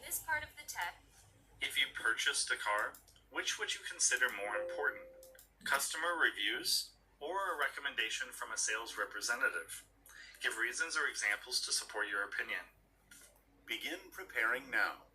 This part of the test. If you purchased a car, which would you consider more important? Customer reviews or a recommendation from a sales representative? Give reasons or examples to support your opinion. Begin preparing now.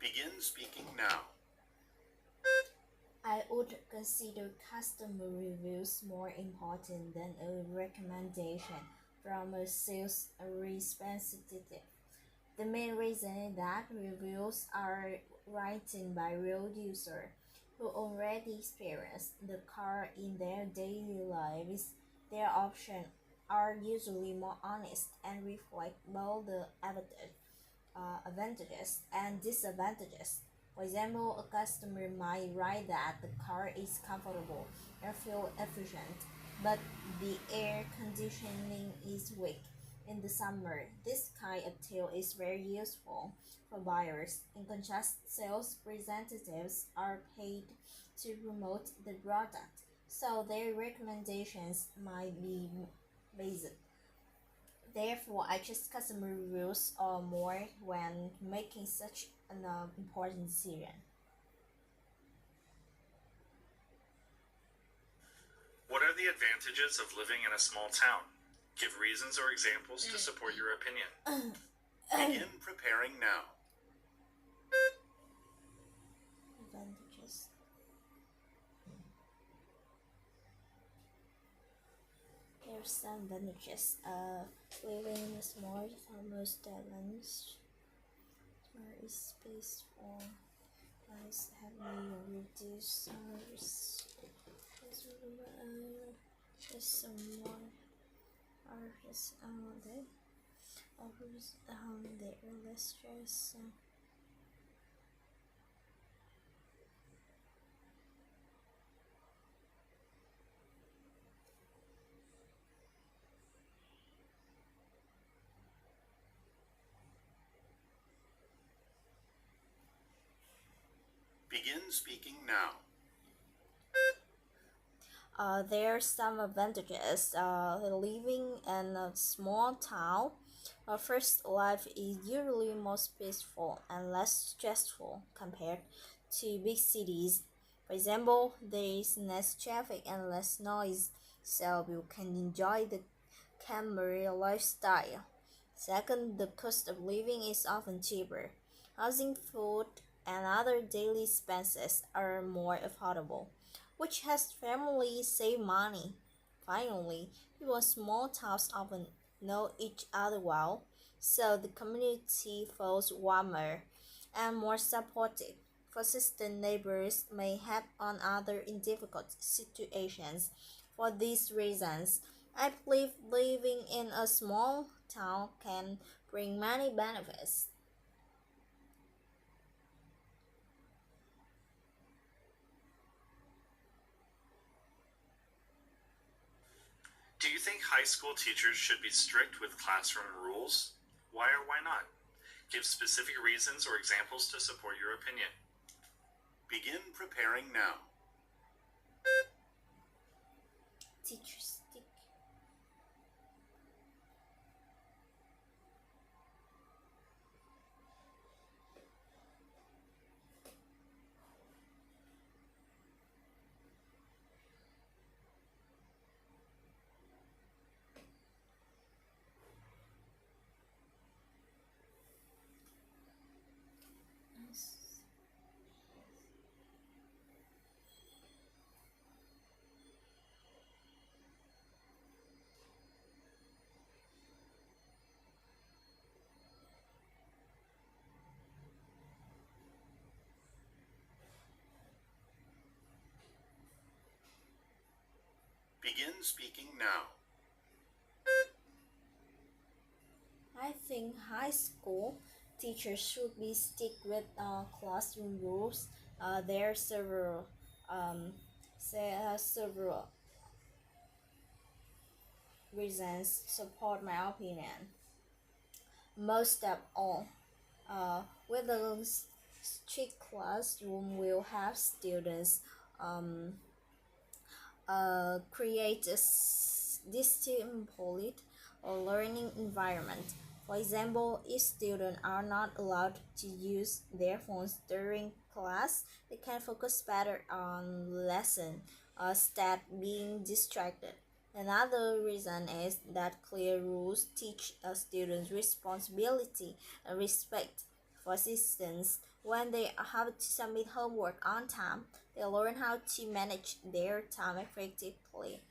Begin speaking now. I would consider customer reviews more important than a recommendation from a sales representative. The main reason is that reviews are written by real users who already experience the car in their daily lives. Their options are usually more honest and reflect both the advantages and disadvantages. For example, a customer might write that the car is comfortable and fuel efficient, but the air conditioning is weak. In the summer, this kind of tale is very useful for buyers. In contrast, sales representatives are paid to promote the product, so their recommendations might be based. Therefore, I choose customer reviews more when making such an important decision. What are the advantages of living in a small town? Give reasons or examples to support your opinion. Begin preparing now. Advantages. There's some advantages. Living in a small town, most talents, where is peaceful, price heavily reduced hours. There's some more artists they offers there less stress. Begin speaking now. There are some advantages. Living in a small town, first, life is usually most peaceful and less stressful compared to big cities. For example, there is less traffic and less noise, so you can enjoy the calmer lifestyle. Second, the cost of living is often cheaper. Housing, food, and other daily expenses are more affordable, which helps families save money. Finally, people in small towns often know each other well, so the community feels warmer and more supportive. Consistent neighbors may help on other in difficult situations. For these reasons, I believe living in a small town can bring many benefits. Do you think high school teachers should be strict with classroom rules? Why or why not? Give specific reasons or examples to support your opinion. Begin preparing now. Teacher stick. Begin speaking now. I think high school teachers should be stick with classroom rules. There are several reasons support my opinion. Most of all, with a strict classroom will have students create a disciplined or learning environment. For example, if students are not allowed to use their phones during class, they can focus better on lesson instead being distracted. Another reason is that clear rules teach students responsibility and respect. For instance, when they have to submit homework on time, they learn how to manage their time effectively.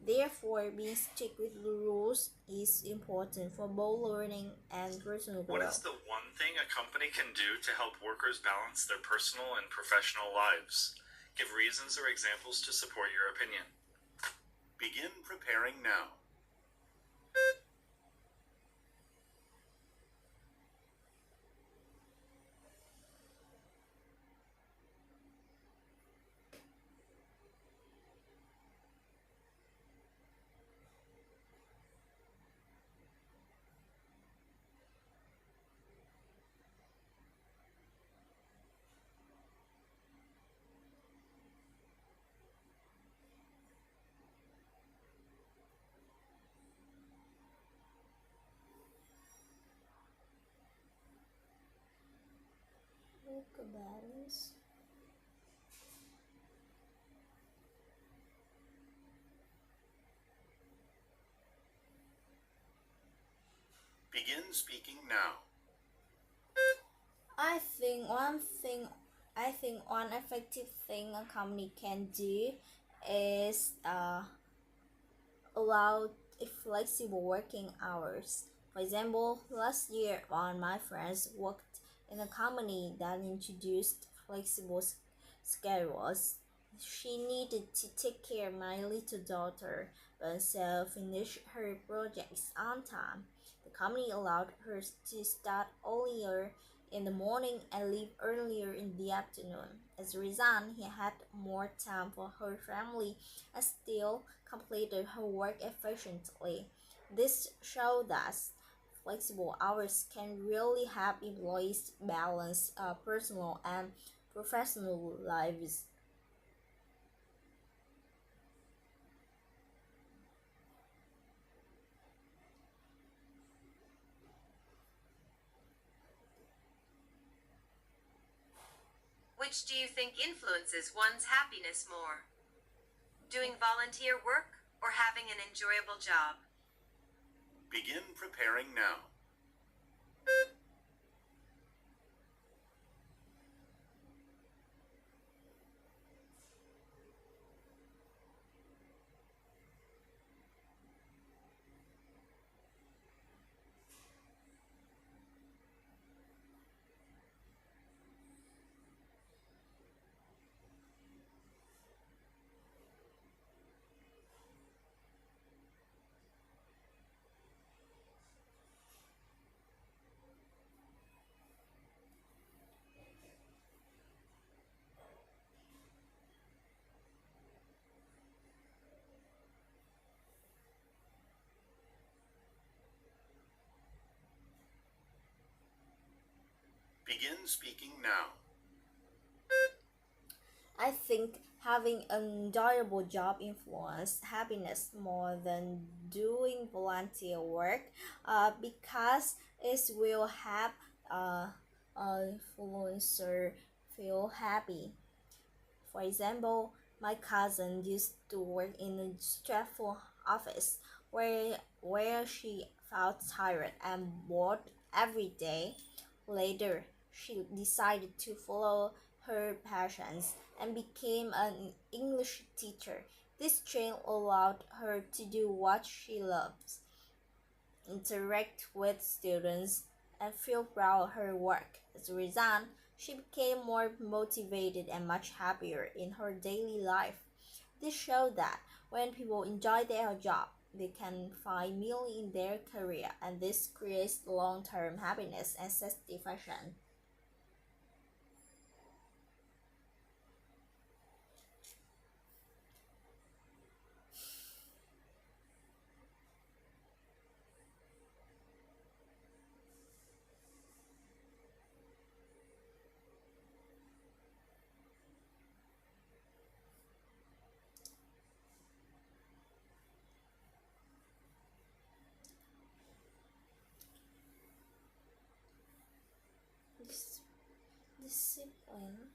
Therefore, being strict with the rules is important for both learning and personal growth. What is the one thing a company can do to help workers balance their personal and professional lives? Give reasons or examples to support your opinion. Begin preparing now. Balance. Begin speaking now. I think one effective thing a company can do is allow flexible working hours. For example, last year one of my friends worked in a company that introduced flexible schedules. She needed to take care of my little daughter, but still finish her projects on time. The company allowed her to start earlier in the morning and leave earlier in the afternoon. As a result, he had more time for her family and still completed her work efficiently. This showed that flexible hours can really help employees balance personal and professional lives. Which do you think influences one's happiness more? Doing volunteer work or having an enjoyable job? Begin preparing now. Begin speaking now. I think having an enjoyable job influences happiness more than doing volunteer work because it will help uh, influencer feel happy. For example, my cousin used to work in a stressful office where she felt tired and bored every day. Later, she decided to follow her passions and became an English teacher. This train allowed her to do what she loves, interact with students, and feel proud of her work. As a result, she became more motivated and much happier in her daily life. This showed that when people enjoy their job, they can find meaning in their career, and this creates long term happiness and satisfaction. Discipline.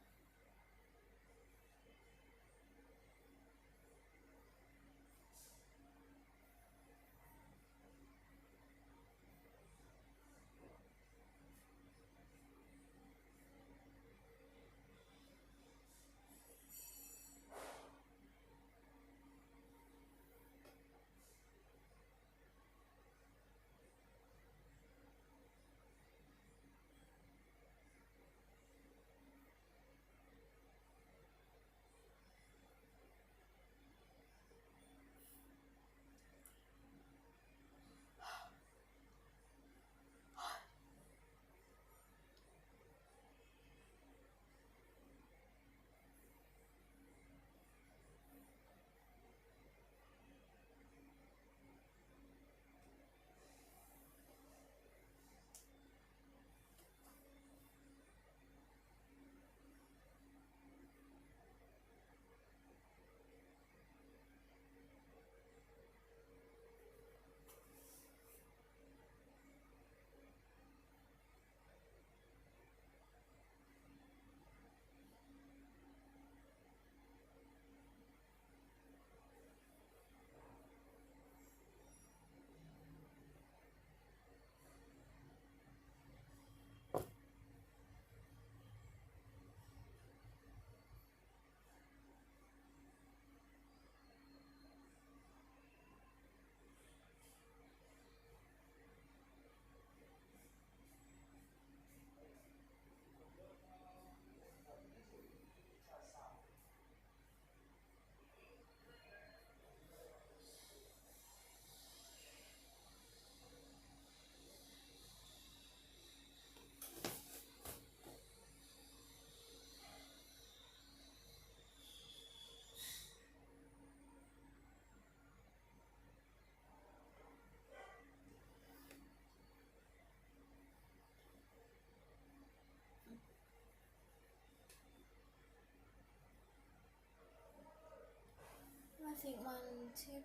I think one tip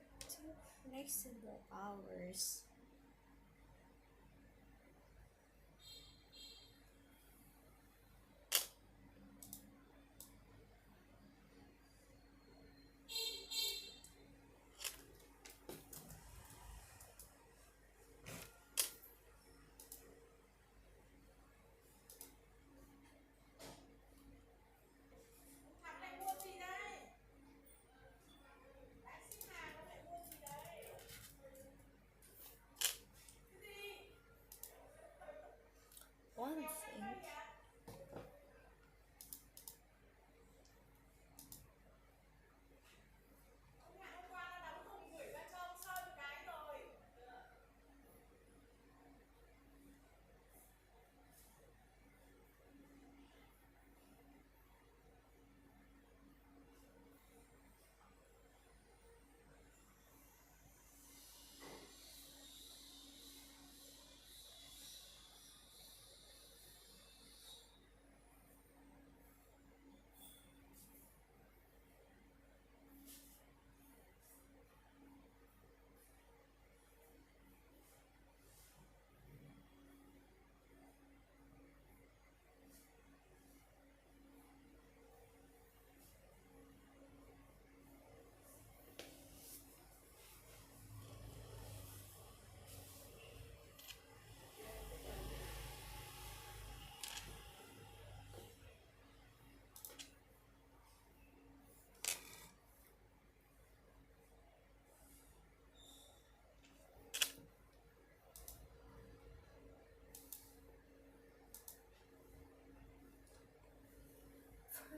flexible hours.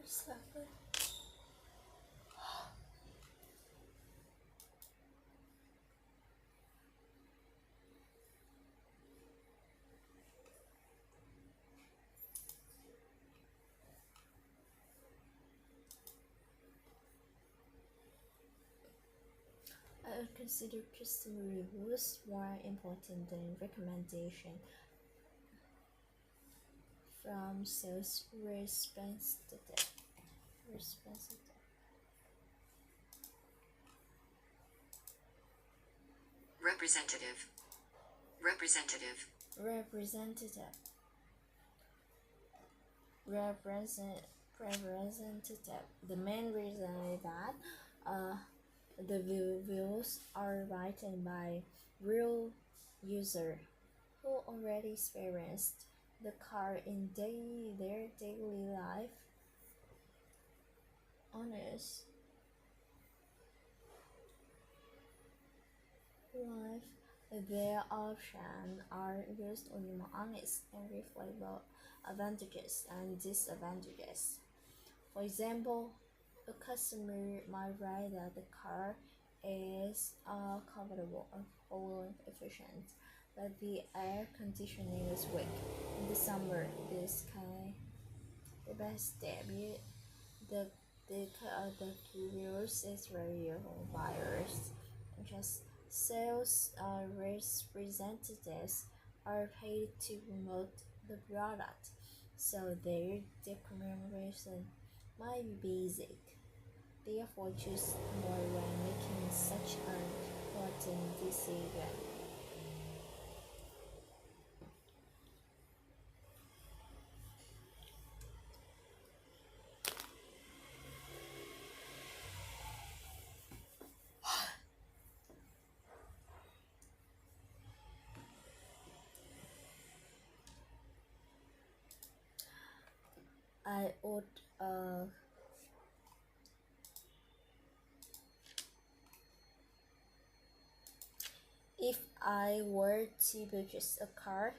7. I would consider customer reviews more important than recommendation from sales representative. Representative. Representative. Representative. The main reason is that the reviews are written by real user who already experienced the car in their daily life. Honest life, their options are used only honest and reflect both advantages and disadvantages. For example, a customer might write that the car is comfortable and fuel efficient, but the air conditioning is weak. In the summer, this kind the best debut. The curious is very buyers. Just sales representatives are paid to promote the product, so their declaration might be basic. Therefore, choose more when making such an important decision. I would if I were to purchase a car,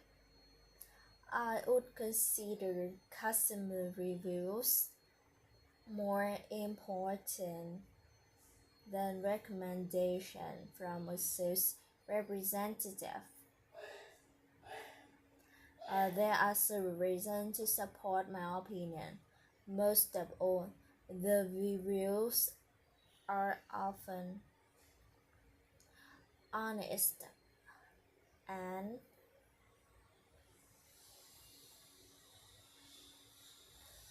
I would consider customer reviews more important than recommendation from a sales representative. There are several reasons to support my opinion. Most of all, the reviews are often honest and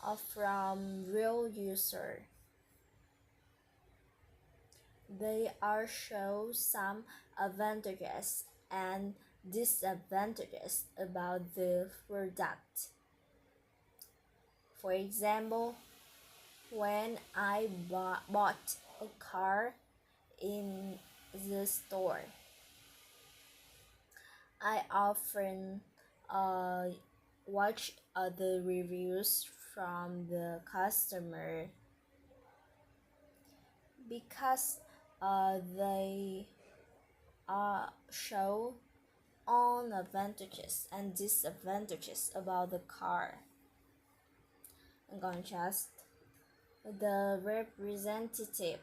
are from real users. They are show some advantages and disadvantages about the product. For example, when I bought a car in the store, I often watch the reviews from the customer because they show all advantages and disadvantages about the car. In contrast, the representative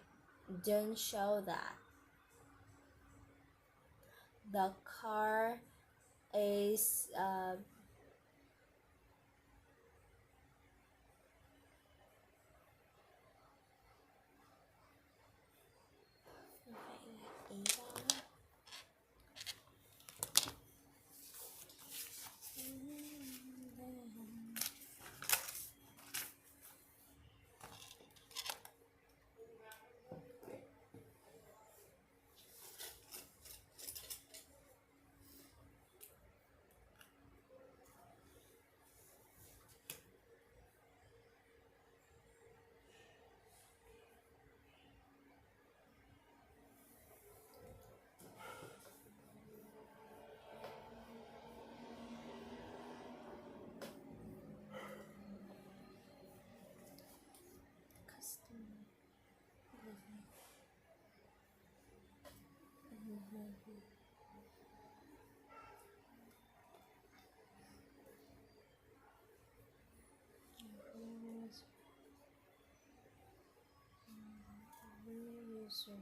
don't show that the car is user.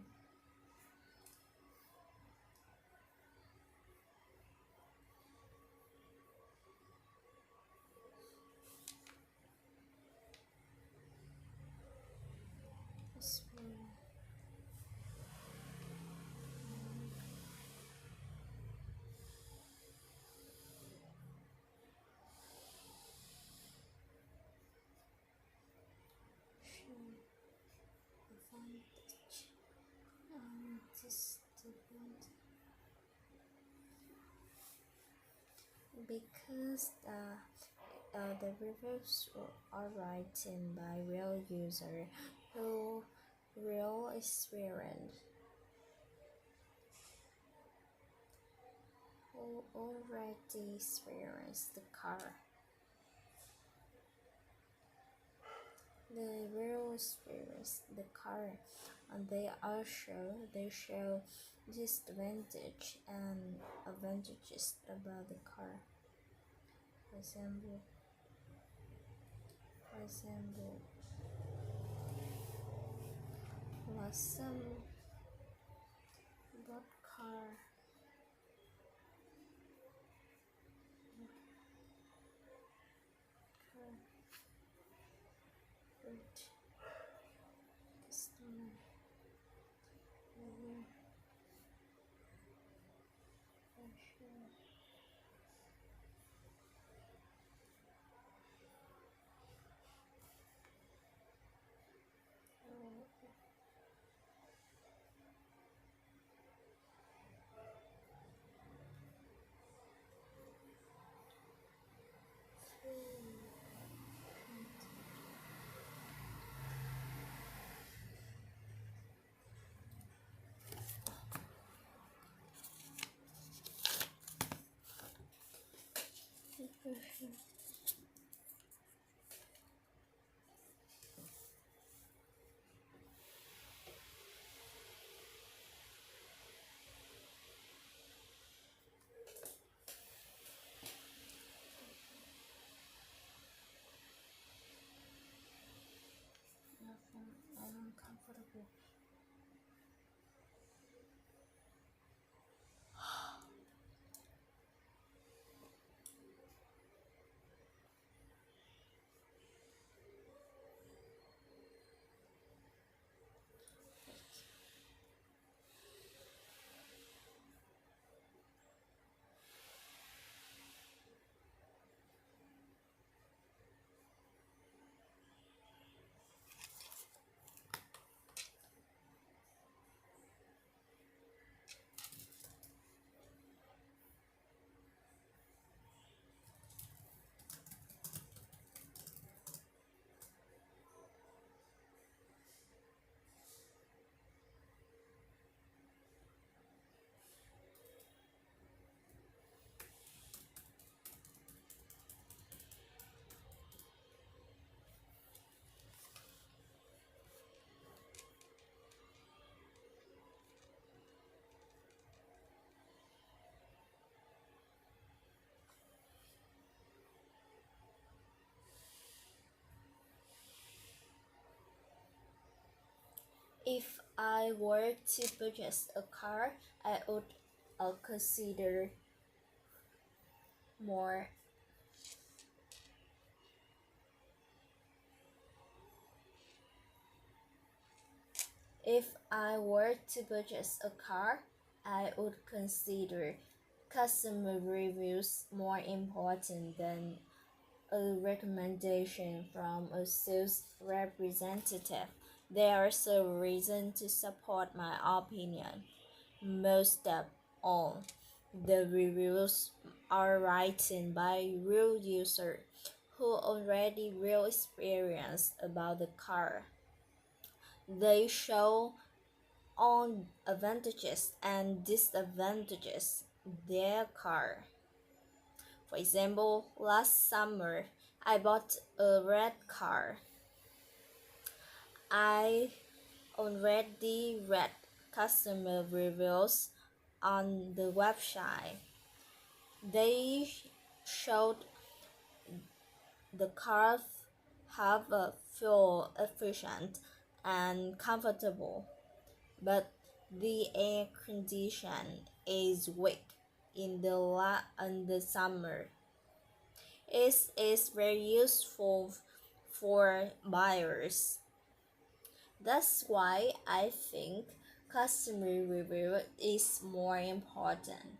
Because the reviews are written by real users who real experience who already experienced the car. The real experience the car, and they show disadvantage and advantages about the car. For example, some bought car with customer review fashion. Uncomfortable. If I were to purchase a car, I would consider more. If I were to purchase a car, I would consider customer reviews more important than a recommendation from a sales representative. There's a reason to support my opinion. Most of all, the reviews are written by real users who already real experience about the car. They show all advantages and disadvantages their car. For example, last summer I bought a red car. I already read customer reviews on the website. They showed the car have a fuel efficient and comfortable. but the air condition is weak in the summer. It is very useful for buyers. That's why I think customer review is more important.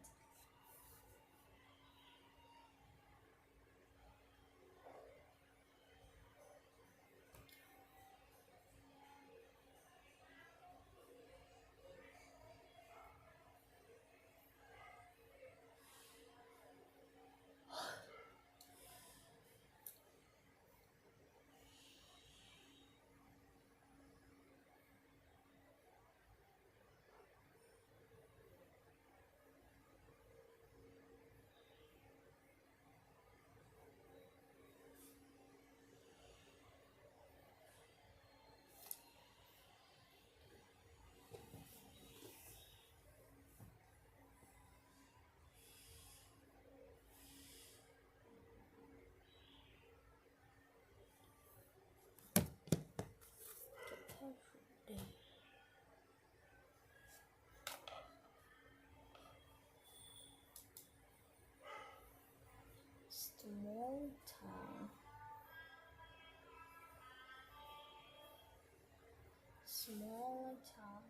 Small town. Small town.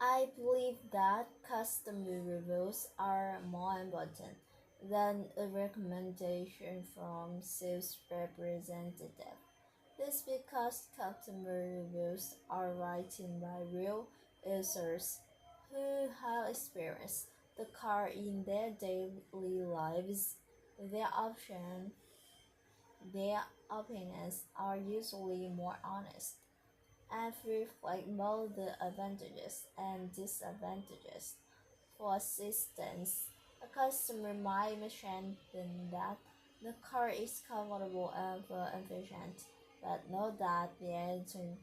I believe that customer reviews are more important than a recommendation from sales representative. This because customer reviews are written by real users who have experienced the car in their daily lives. Their option, their opinions are usually more honest and reflect both the advantages and disadvantages. For instance, a customer might mention that the car is comfortable and efficient, but note that the engine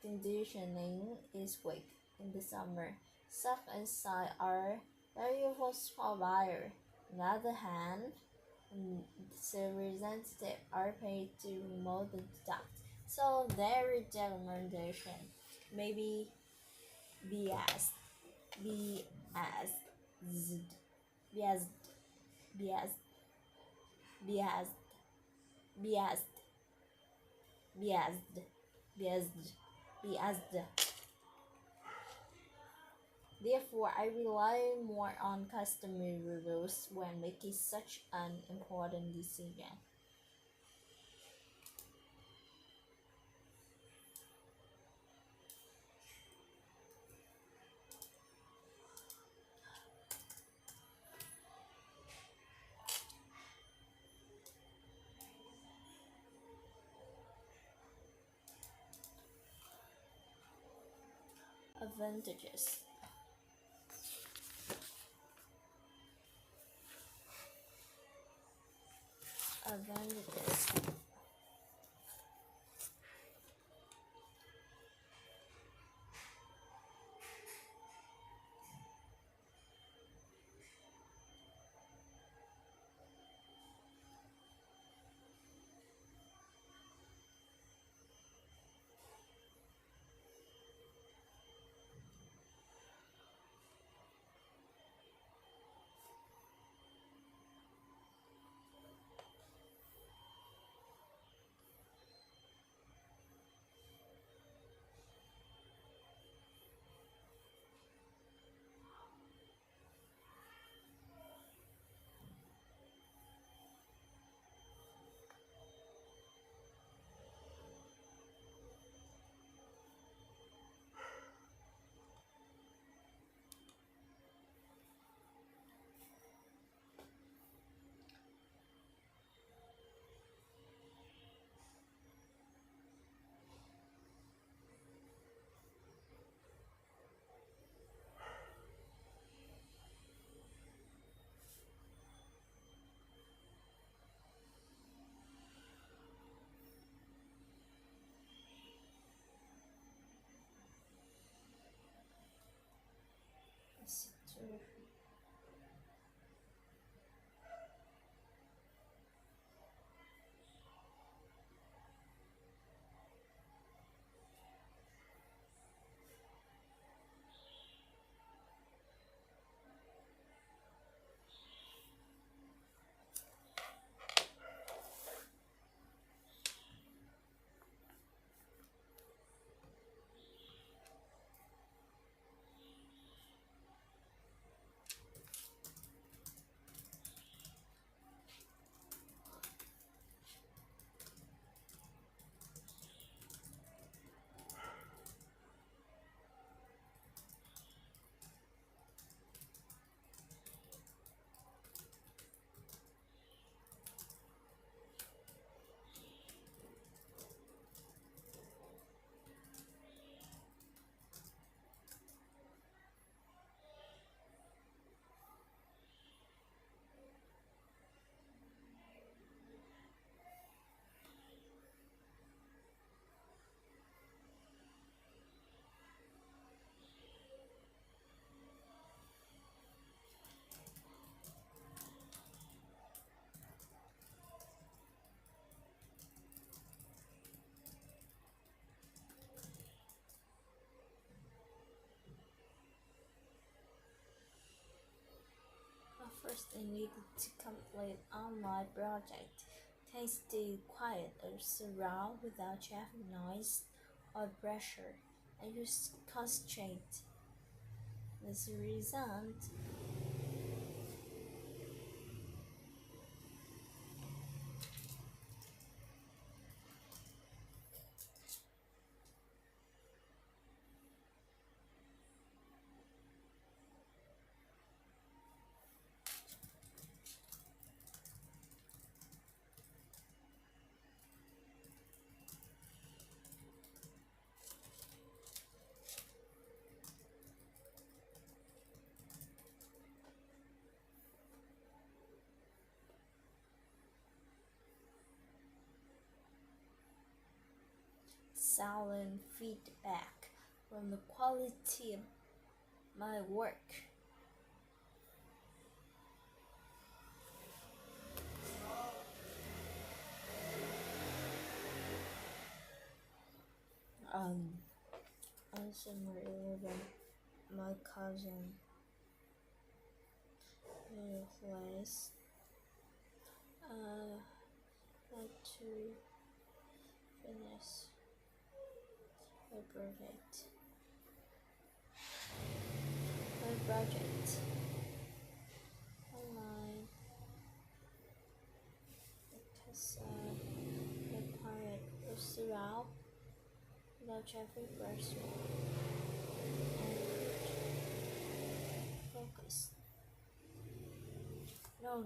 conditioning is weak in the summer. Such insights are valuable for buyer. On the other hand, the representatives are paid to remove the doubt, so their recommendation may be biased, biased, biased, biased, biased, biased, biased, biased, biased. Therefore, I rely more on customer reviews when making such an important decision. Advantages. Advantages. First, I needed to complete on my project. Thanks to quiet surround without traffic noise or pressure, I used to concentrate. As a result, silent feedback from the quality of my work. On summer 11, my cousin realized had to finish my project. Online because the quiet was around without traffic pressure and focus. No.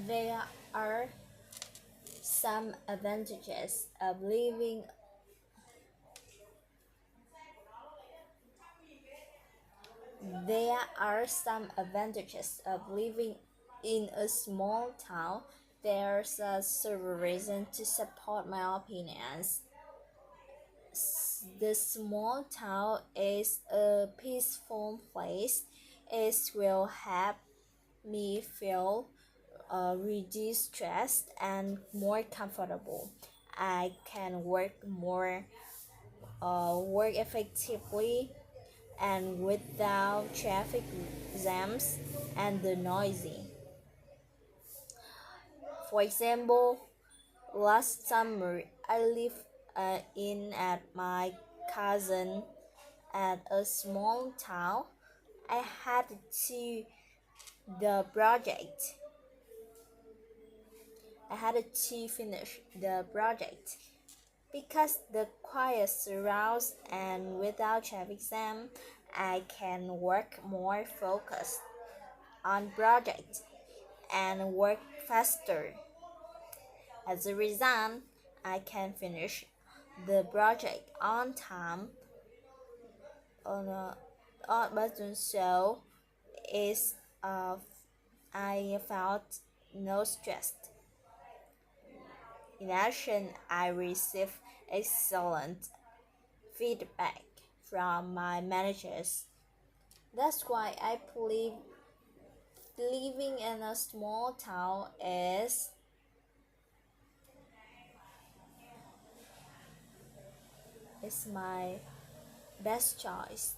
There are some advantages of living in a small town. There's several reasons to support my opinions. The small town is a peaceful place. It will help me feel reduced stress and more comfortable. I can work effectively and without traffic jams and the noisy. For example, last summer I lived in at my cousin at a small town. I had to the project. I had to finish the project because the quiet surrounds and without traffic jam, I can work more focused on project and work faster. As a result, I can finish the project on time. But so is I felt no stress. In addition, I received excellent feedback from my managers. That's why I believe living in a small town is my best choice.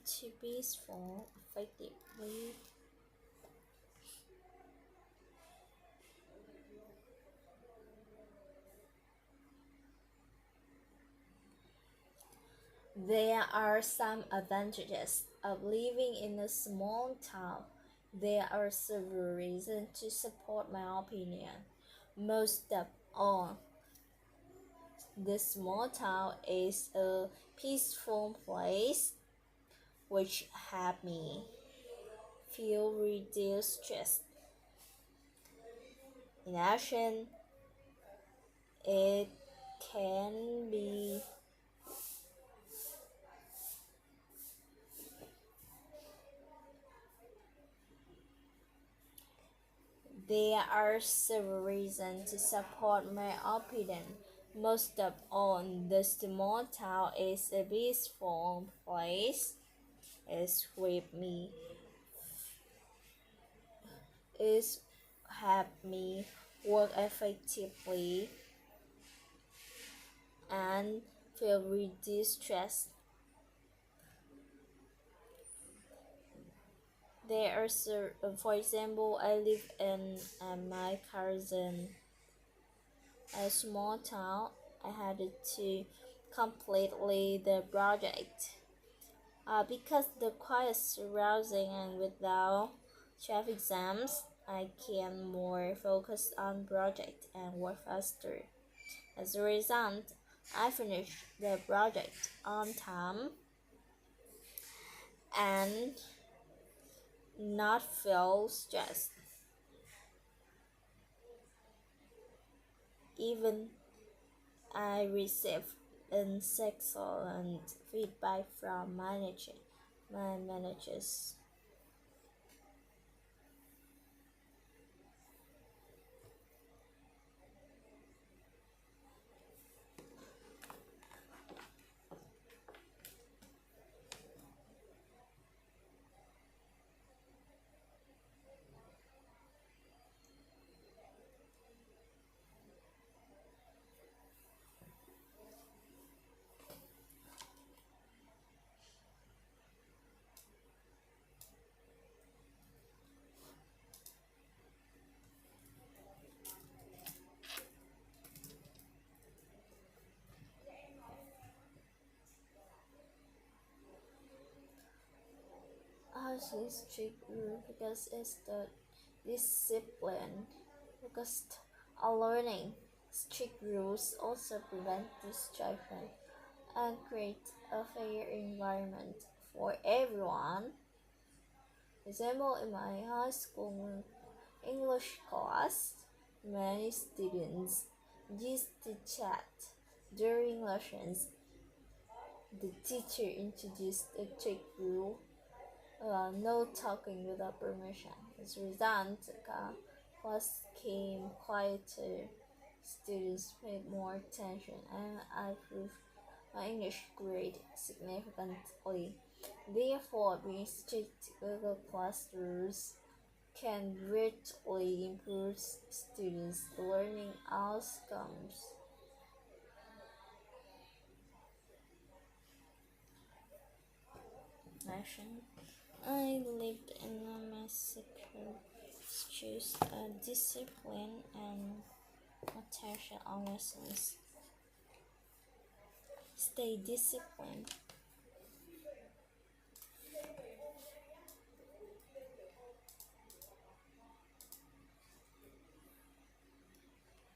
To peaceful, effectively. There are some advantages of living in a small town. There are several reasons to support my opinion. Most of all, the small town is a peaceful place which help me feel reduced stress. In addition, it can be There are several reasons to support my opinion. Most of all, the small town is a peaceful place. It's with me. It's help me work effectively and feel reduced stress. There are, for example, I live in my cousin, a small town. I had to completely the project because the quiet surrounding and without traffic jams, I can more focus on project and work faster. As a result, I finished the project on time and not feel stressed. Even I received excellent feedback from my managers. I see strict rule because it's the discipline focused on learning. Strict rules also prevent distraction and create a fair environment for everyone. Example, in my high school English class, many students used to chat during lessons. The teacher introduced a strict rule: no talking without permission. As a result, the class became quieter, students paid more attention, and I improved my English grade significantly. Therefore, being strict with the class rules can greatly improve students' learning outcomes. Action. I lived in a massacre, choose discipline and attention on lessons. Stay disciplined.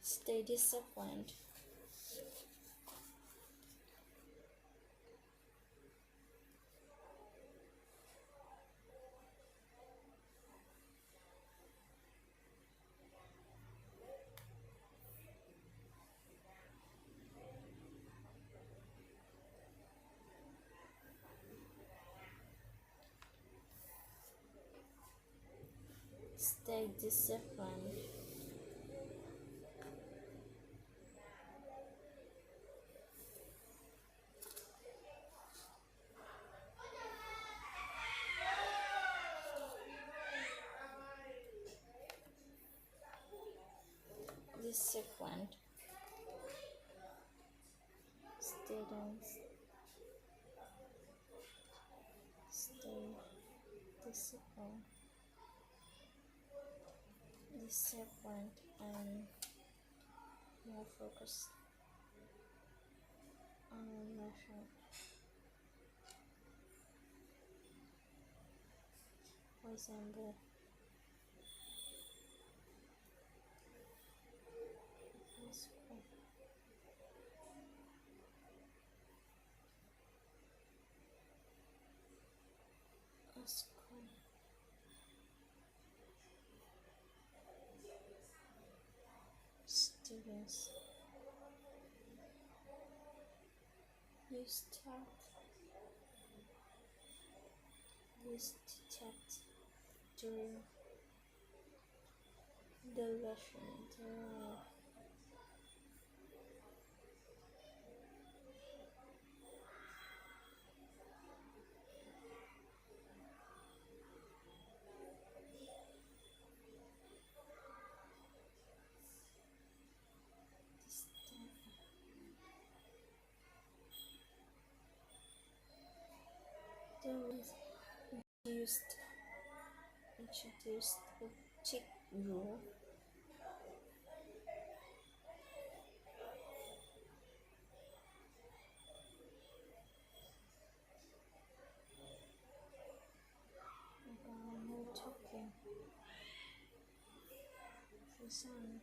Stay disciplined. Stay disciplined. Disciplined. Students stay disciplined. Disciplined and more focused on lesson. For example, students use chat during the lesson. Introduced a tick rule. No talking. For some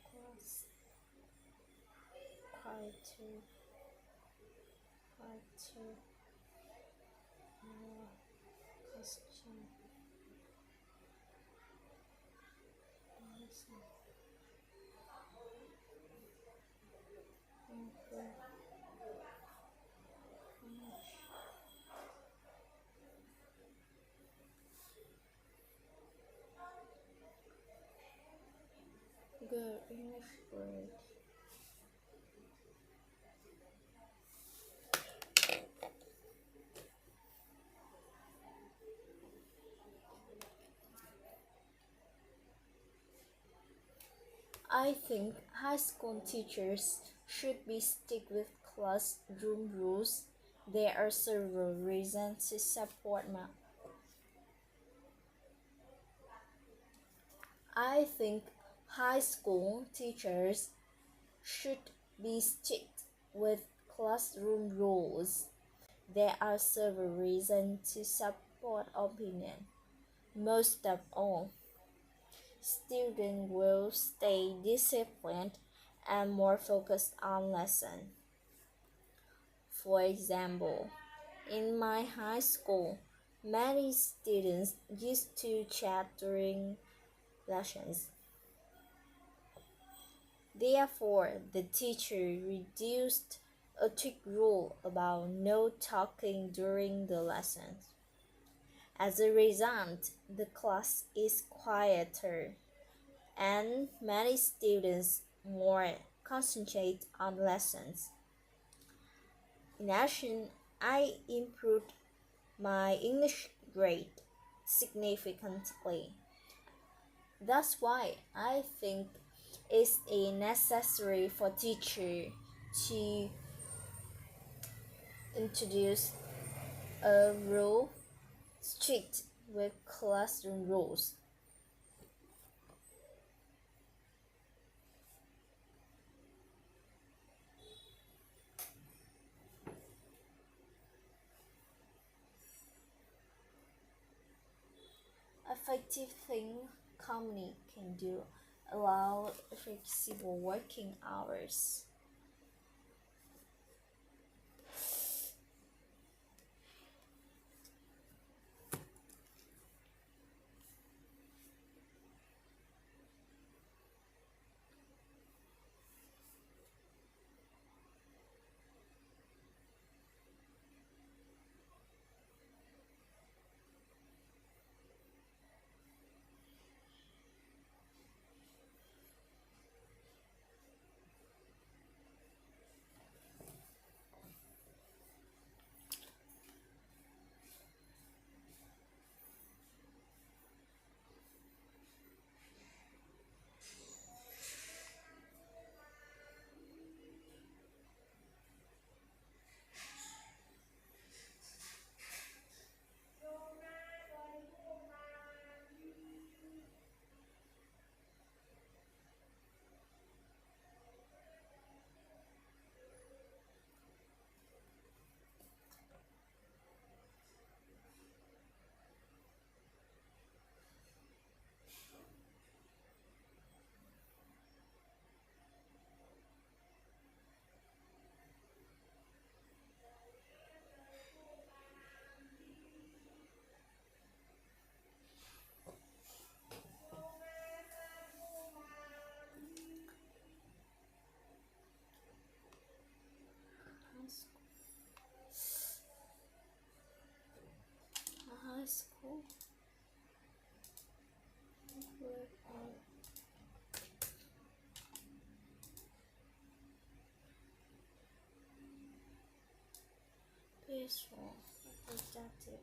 class, quieter, more question. Listen. Good English word. I think high school teachers should be stick with classroom rules. There are several reasons to support my. I think high school teachers should be strict with classroom rules. There are several reasons to support board opinion. Most of all, students will stay disciplined and more focused on lesson. For example, in my high school, many students used to chat during lessons. Therefore, the teacher reduced a strict rule about no talking during the lessons. As a result, the class is quieter and many students more concentrate on lessons. In addition, I improved my English grade significantly. That's why I think it's necessary for teacher to introduce a rule strict with classroom rules. Effective thing company can do allow flexible working hours. High school peaceful, productive,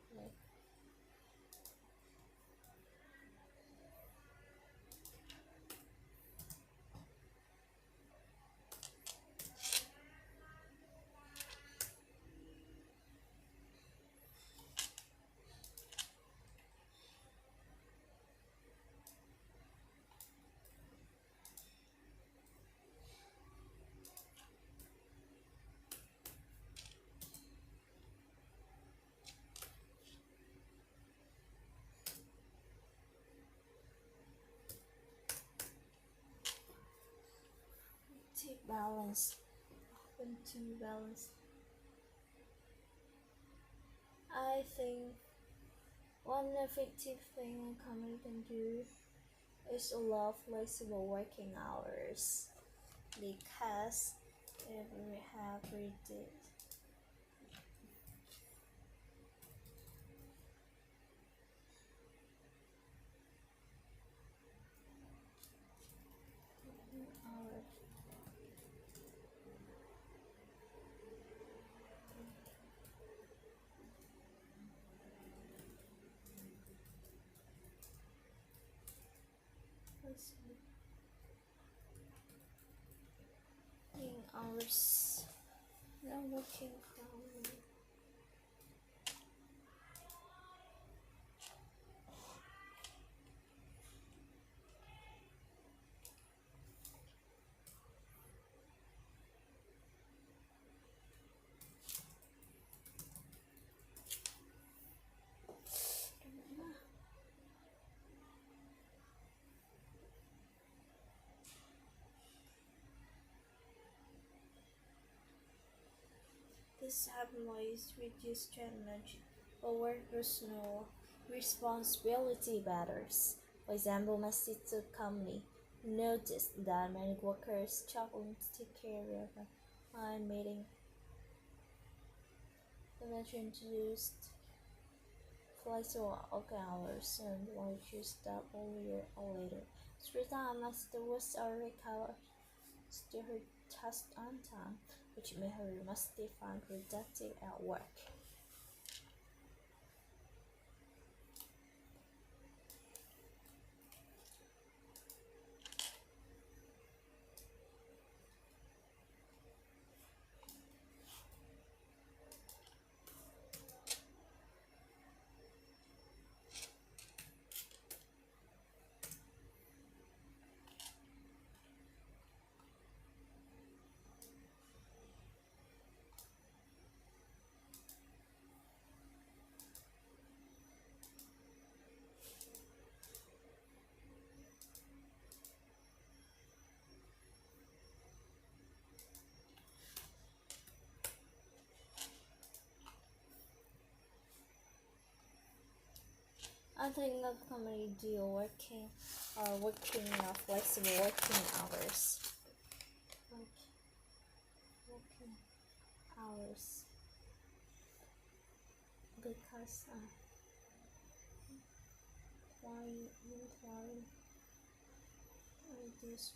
balance, open to balance. I think one effective thing a company can do is allow flexible working hours because if we have reduced hours. In hours, no working from This employees reduce challenge over personal responsibility matters. For example, my sister company noticed that many workers struggling to take care of my meeting. The manager introduced flexible working hours and employees should start earlier or later. 3 times my sister was already covered to her task on time, which made her must find productive at work. I think the company deal working flexible working hours. Working hours because employee reduce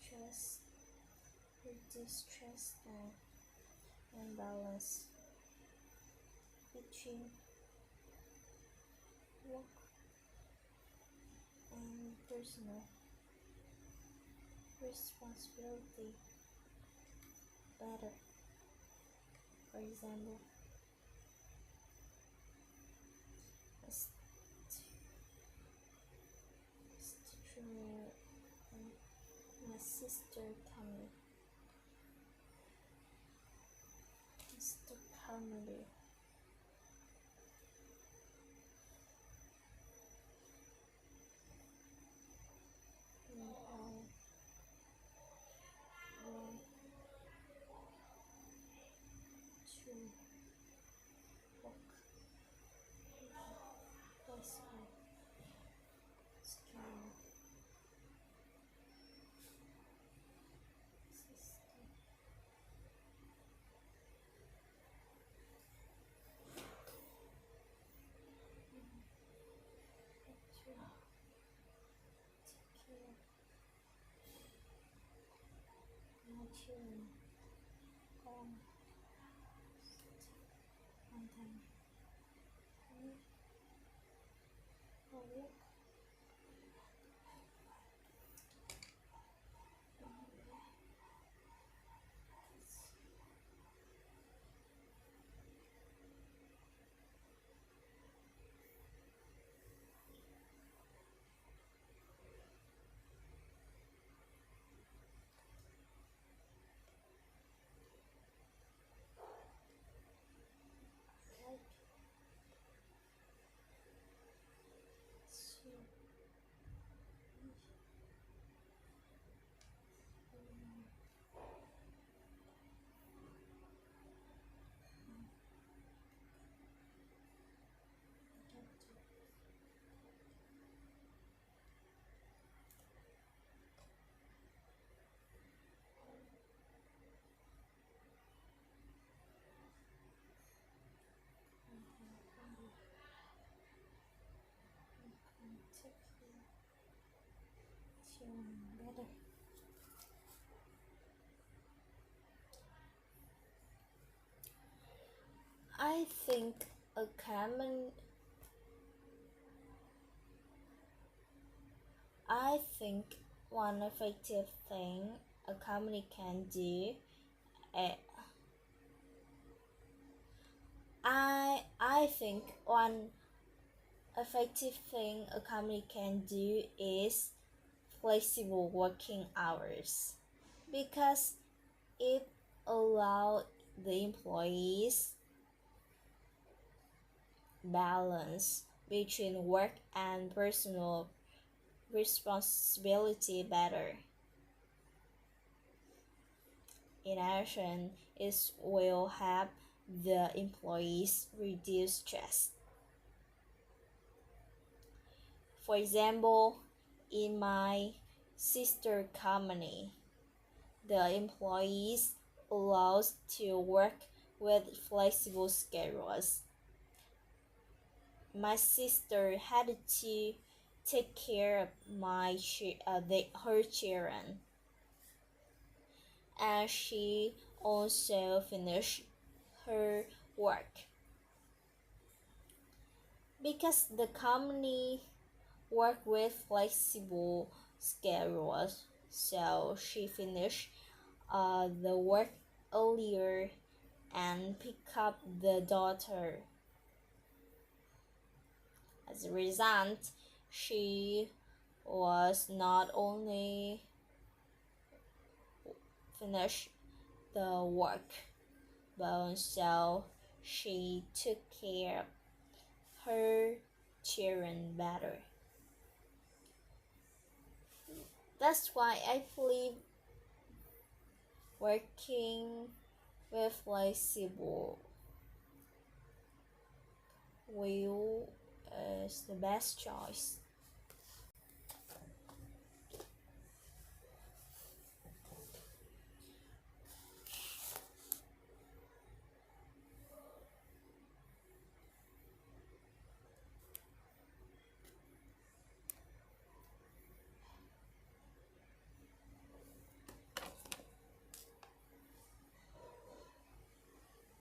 stress and balance between work and personal responsibility better. For example, my sister company children on time. Better. I think a common I think one effective thing a company can do I think one effective thing a company can do is flexible working hours because it allows the employees balance between work and personal responsibility better. In addition, it will help the employees reduce stress. For example, in my sister company, the employees allowed to work with flexible schedules. My sister had to take care of her children, and she also finished her work. Because the company worked with flexible schedules, so she finished the work earlier and picked up the daughter. As a result, she was not only finished the work, but also she took care of her children better. That's why I believe working with flexible will is the best choice.